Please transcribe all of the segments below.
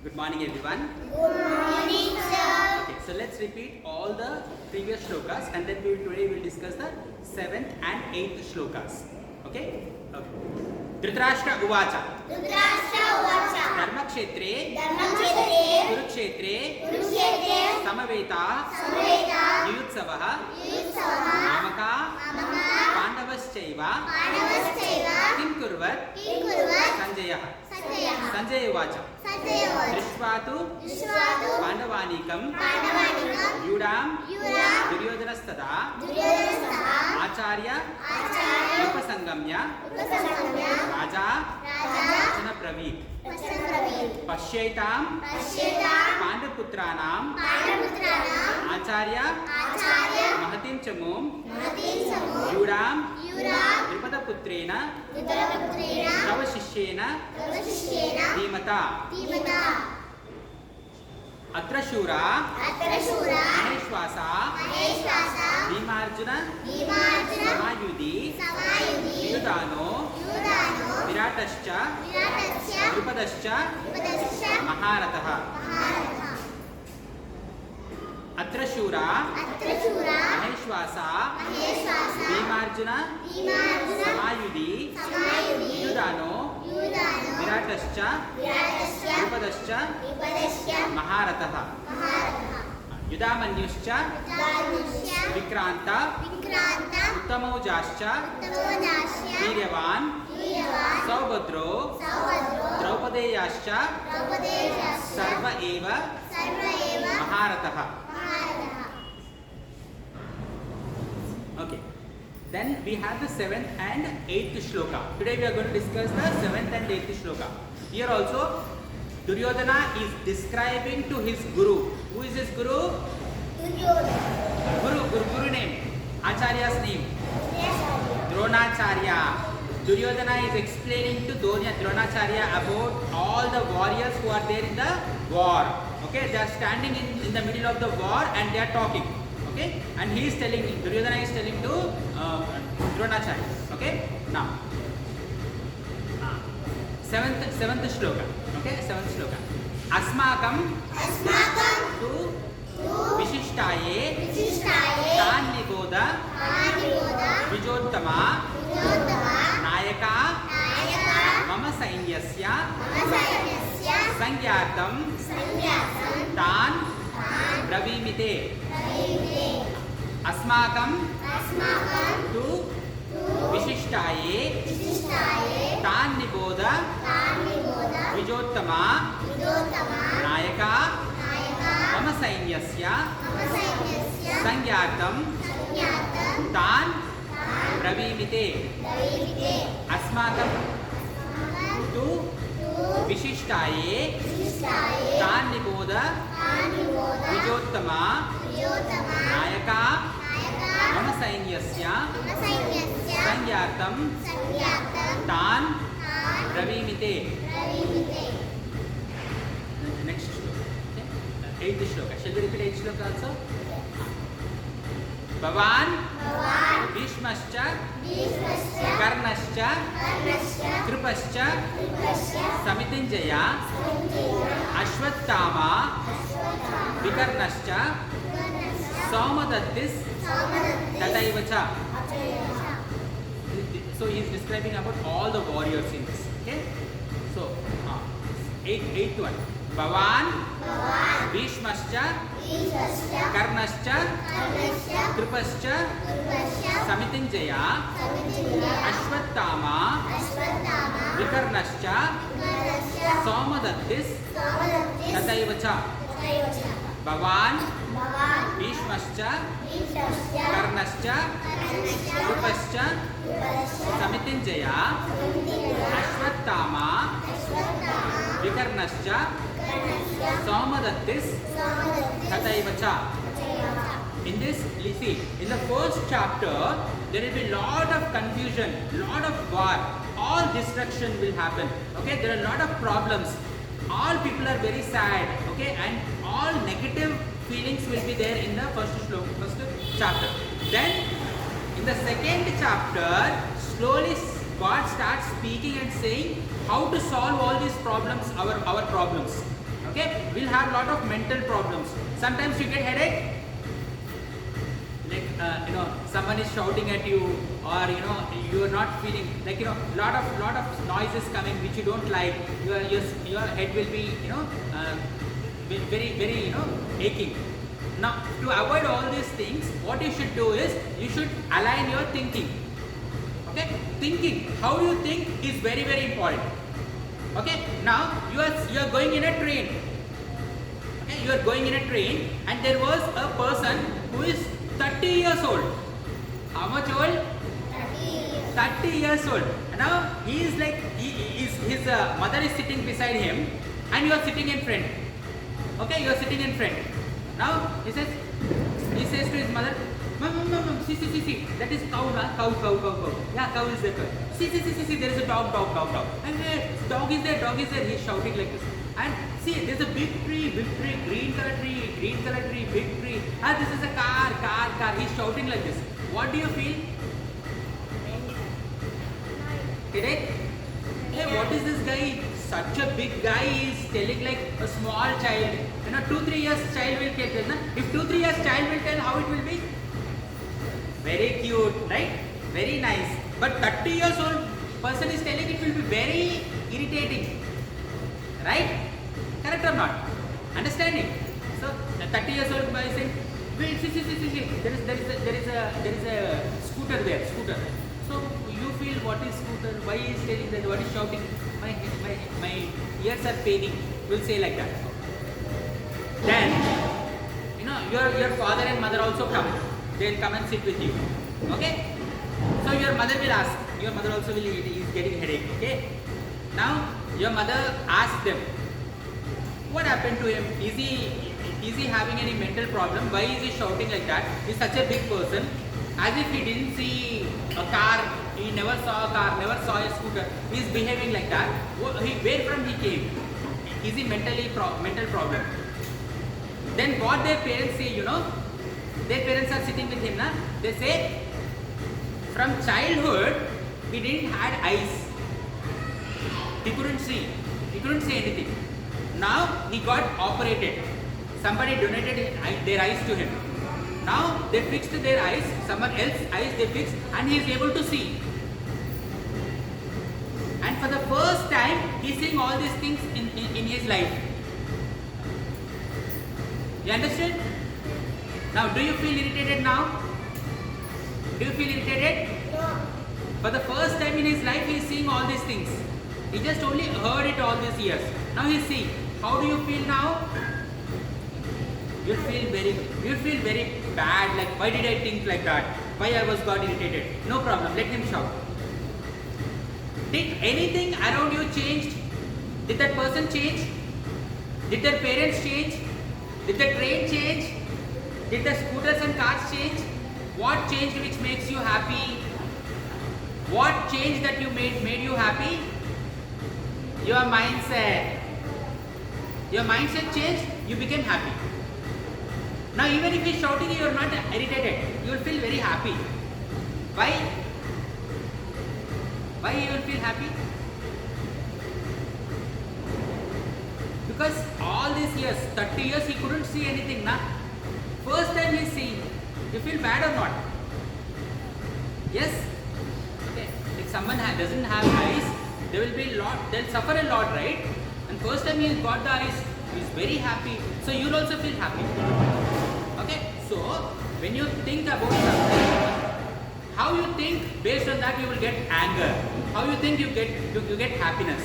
Good morning, everyone. Good morning, sir. Okay, so let's repeat all the previous shlokas, and then today we'll discuss the 7th and 8th shlokas. Okay? Okay. Dhritarashtra uvacha. Dhritarashtra uvacha. Dharmakshetre. Dharmakshetre. Kurukshetre. Kurukshetre. Samaveta. Samaveta. Yuyutsavah. Yuyutsavah. Mamaka. Mamaka. Pandavaschaiva. Pandavaschaiva. Kim kurvat. Kim kurvat. Sanjayah. Sanjayah. Sanjay uvacha. Sanjaya uvacha. दृष्ट्वातु दृष्ट्वातु पांडवानीकं पांडवानीकं यूढां यूढां दुर्योधनस्तदा दुर्योधनस्तथा आचार्य आचार्य उपसंगम्य उपसंगम्य राजा राजा वचनब्रवीत् वचनब्रवीत् पश्येतां पश्येतां पाण्डुपुत्राणां पाण्डुपुत्राणाम् आचार्य आचार्य महतीं च मूं महतीं समूह यूढां यूढां द्रुपदपुत्रेण द्रुपदपुत्रेण तव शिष्येन तव शिष्येन धीमता धीमता अत्र शूरा अत्र शूरा महेश्वासा महेश्वासा भीमार्जुन भीमार्जुन समायुधि समायुधि युधानो युधानो विराटश्च विराटश्च द्रुपदश्च द्रुपदश्च महारथः महारथः अत्र शूरा अत्र शूरा महेश्वासा महेश्वासा भीमार्जुन भीमार्जुन समायुधि समायुधि युधानो युधानो विराटश्च विराटश्च द्रुपदश्च द्रुपदश्च महारथः महारथः युधामन्युश्च युधामन्युश्च विक्रान्त विक्रान्त उत्तमौजाश्च उत्तमोजाश्च वीर्यवान् वीर्यवान् सौभद्रो सौभद्रो द्रौपदेयाश्च द्रौपदेयाश्च सर्व एव सर्व एव महारथः. महारथः. Okay. Then we have the 7th and 8th shloka. Today we are going to discuss the 7th and 8th shloka. Here also Duryodhana is describing to his guru. Who is his guru? Duryodhana. Guru name. Acharya's name. Acharya. Dronacharya. Duryodhana is explaining to Dronacharya about all the warriors who are there in the war. Okay, they are standing in the middle of the war and they are talking. Okay, and he is telling, Duryodhana is telling to Dronacharya. Okay, now seventh shloka. Okay, 7th shloka. Asmakam अस्माकं tu vishishtaye विशिष्टाये तान्निबोध आनिबोध विजोत्तमा विजोत्तमा Nykaa Nykaa मम सैन्यस्य मम सैन्यस्य संज्ञार्थं संज्ञातं तान् ब्रवीमि. प्रवीमि. अस्माकं अस्माकं तु विशिष्टाये विशिष्टाये तान्निबोध तान्निबोध विजोत्तमा विजोत्तमा नायका नायका मम सैन्यस्य मम सैन्यस्य संज्ञार्थं संज्ञातं तान् ब्रवीमि. प्रवीमि. अस्माकं तु विशिष्टाये विशिष्टाये तान्निबोध तान्निबोध विजोत्तमा विजोत्तमा नायका नायका मम सैन्यस्य मम सैन्यस्य संज्ञार्थं संज्ञातं तान् तान् ब्रवीमि. प्रवीमि. Next shloka. Okay? 8th shloka. Shall we repeat 8th shloka also? भवान् भवान् भीष्मश्च भीष्मश्च कर्णश्च कर्णश्च कृपश्च कृपश्च समितिञ्जय सञ्जय अश्वत्थामा अश्वत्थामा विकर्णश्च कर्णश्च सौमदत्तिस् सौमदत्तिः तथैव च. तथैव च. So he is describing about all the warriors in this. Okay? So, 8th one. Bhavan, भवान् Bhishmascha, भीष्मश्च Karnascha, कर्णश्च Kripascha, कृपश्च Samitinjaya, समितिञ्जय Ashwattama, Ashwatthama Vikarnascha, विकर्णश्च Somadattis, सौमदत्तिः तथैव च. तथैव च. Bhavan, भवान् Bhishmascha, भीष्मश्च Karnascha, कर्णश्च Kripascha, कृपश्च Samitinjaya, समितिञ्जय Ashwattama, Ashwatthama Vikarnascha, कर्णश्च Somadattis, सौमदत्तिः तथैव च. तथैव च. In this, see, in the first chapter, there will be lot of confusion, lot of war, all destruction will happen. Okay, there are a lot of problems. All people are very sad. Okay, and all negative feelings will be there in the first chapter. Then, in the second chapter, slowly God starts speaking and saying how to solve all these problems, our problems. Okay, we'll have lot of mental problems. Sometimes you get headache. Like someone is shouting at you, or you are not feeling like lot of noise is coming which you don't like. Your head will be very aching. Now to avoid all these things, what you should do is you should align your thinking. Okay, thinking, how you think is very important. Okay, now you are going in a train. Okay, you are going in a train, and there was a person who is 30 years old. How much old? 30 years old. Now he is like his mother is sitting beside him, and you are sitting in front. Okay, you are sitting in front. Now he says to his mother, Mom, see, that is cow, cow. Yeah, cow is there. See, there is a dog. And dog is there. He is shouting like this. And see, there is a big tree, green color tree, big tree. Ah, this is a car. He is shouting like this. What do you feel? Correct? Hey, what is this guy? Such a big guy is telling like a small child. 2-3 years child will tell. Na? If 2-3 years child will tell, how it will be? Very cute, right? Very nice. But 30 years old person is telling, it will be very irritating. Right? Correct or not? Understanding? So, a 30 years old boy is saying, wait, see. There is a scooter there. So, you feel what is scooter? Why is telling that? What is shouting? My ears are paining. Will say like that. Then, your father and mother also come. They will come and sit with you. Okay? So your mother will ask. Your mother also is getting headache. Okay? Now your mother asks them, what happened to him? Is he having any mental problem? Why is he shouting like that? He's such a big person. As if he didn't see a car. He never saw a car. Never saw a scooter. He's behaving like that. Where from he came? Is he mental problem? Then what their parents say, their parents are sitting with him, na? They say, from childhood, he didn't had eyes. He couldn't see. He couldn't see anything. Now, he got operated. Somebody donated their eyes to him. Now, they fixed their eyes, someone else's eyes they fixed, and he is able to see. And for the first time, he is seeing all these things in his life. You understood? Now, do you feel irritated now? Do you feel irritated? No. For the first time in his life, he is seeing all these things. He just only heard it all these years. Now he is seeing. How do you feel now? You feel very bad. Like, why did I think like that? Why I got irritated? No problem. Let him shout. Did anything around you change? Did that person change? Did their parents change? Did the train change? Did the scooters and cars change? What changed which makes you happy? What change that you made you happy? Your mindset. Your mindset changed, you became happy. Now even if he's shouting, you are not irritated. You will feel very happy. Why? Why you will feel happy? Because all these years, 30 years, he couldn't see anything, na? First time he's seeing. You feel bad or not? Yes? Okay. If someone doesn't have eyes, they'll suffer a lot, right? And first time he got the eyes, he's very happy. So you'll also feel happy. Okay? So, when you think about something, how you think, based on that you will get anger. How you think you get happiness.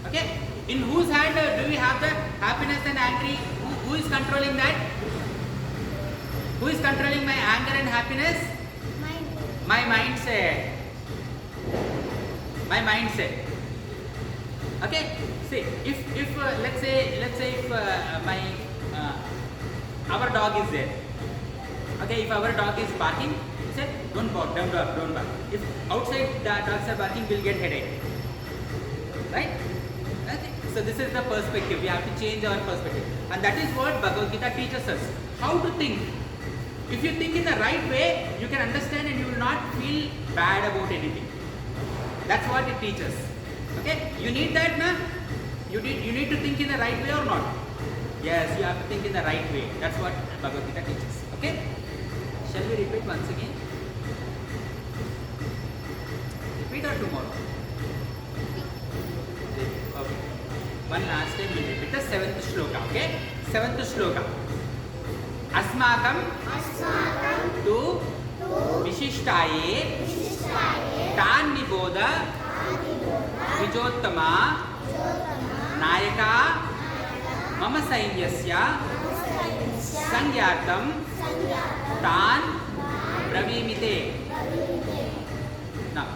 Okay? In whose hand do we have the happiness and angry? Who is controlling that? Who is controlling my anger and happiness? My mindset. My mindset. Okay? See, if let's say if our dog is there. Okay, if our dog is barking, say don't bark. If outside the dogs are barking, we'll get headache. Right? Okay. So this is the perspective. We have to change our perspective, and that is what Bhagavad Gita teaches us. How to think. If you think in the right way, you can understand and you will not feel bad about anything. That's what it teaches. Okay? You need that, na? You need to think in the right way or not? Yes, you have to think in the right way. That's what Bhagavad Gita teaches. Okay? Shall we repeat once again? Repeat or tomorrow? Okay. One last time we'll repeat the 7th shloka. Okay? 7th shloka. Asmakam tu Vishishtaye Tan Niboda Vijottama Nayaka Mama Sainyasya Sangyartam Tan Bravimite. Now,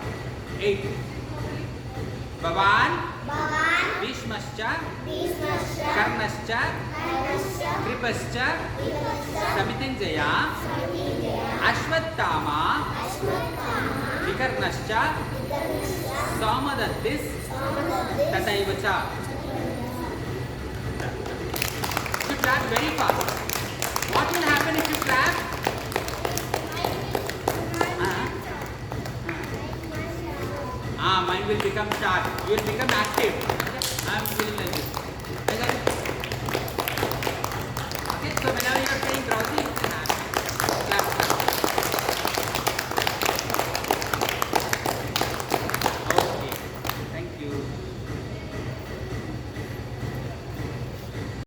8. Bhavan Bhishmascha Karnascha Kripascha Samitinjaya Ashwattama Vikarnascha Somadattis Tataivacha. You clap very fast. What will happen if you clap? Mind will become sharp. You will become active. Okay?